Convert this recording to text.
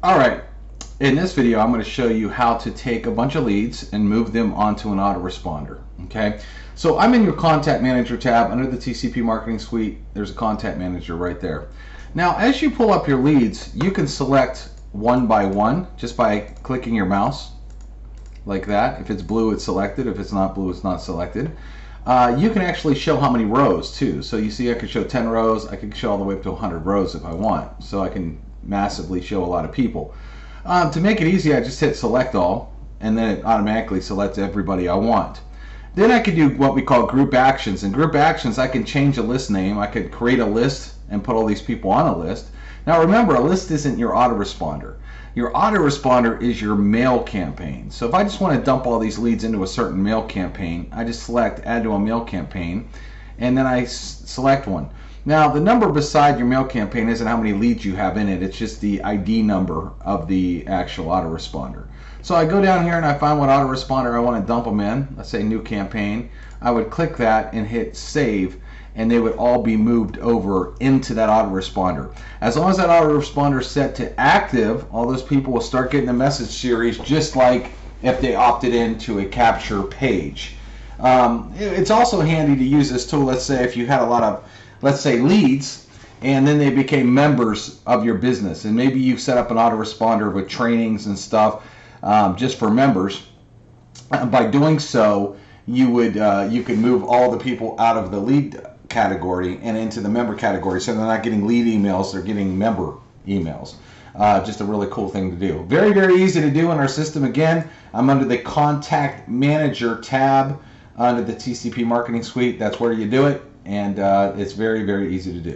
Alright, in this video I'm going to show you how to take a bunch of leads and move them onto an autoresponder. Okay, so I'm in your Contact Manager tab under the TCP Marketing Suite. There's a Contact Manager right there. Now as you pull up your leads, you can select one by one just by clicking your mouse like that. If it's blue, it's selected. If it's not blue, it's not selected. You can actually show how many rows too. So you see I could show 10 rows. I could show all the way up to 100 rows if I want. So I can massively show a lot of people. To make it easy, I just hit select all, and then it automatically selects everybody I want. Then I could do what we call group actions. In group actions, I can change a list name. I could create a list and put all these people on a list. Now remember, a list isn't your autoresponder. Your autoresponder is your mail campaign. So if I just want to dump all these leads into a certain mail campaign, I just select add to a mail campaign, and then I select one. Now the number beside your mail campaign isn't how many leads you have in it, it's just the ID number of the actual autoresponder. So I go down here and I find what autoresponder I want to dump them in. Let's say new campaign. I would click that and hit save, and they would all be moved over into that autoresponder. As long as that autoresponder is set to active, all those people will start getting a message series just like if they opted into a capture page. It's also handy to use this tool. Let's say if you had a lot of, let's say, leads, and then they became members of your business, and maybe you set up an autoresponder with trainings and stuff just for members. By doing so, you could move all the people out of the lead category and into the member category, so they're not getting lead emails, they're getting member emails. Just a really cool thing to do. Very, very easy to do in our system. Again, I'm under the Contact Manager tab under the TCP Marketing Suite. That's where you do it, and it's very, very easy to do.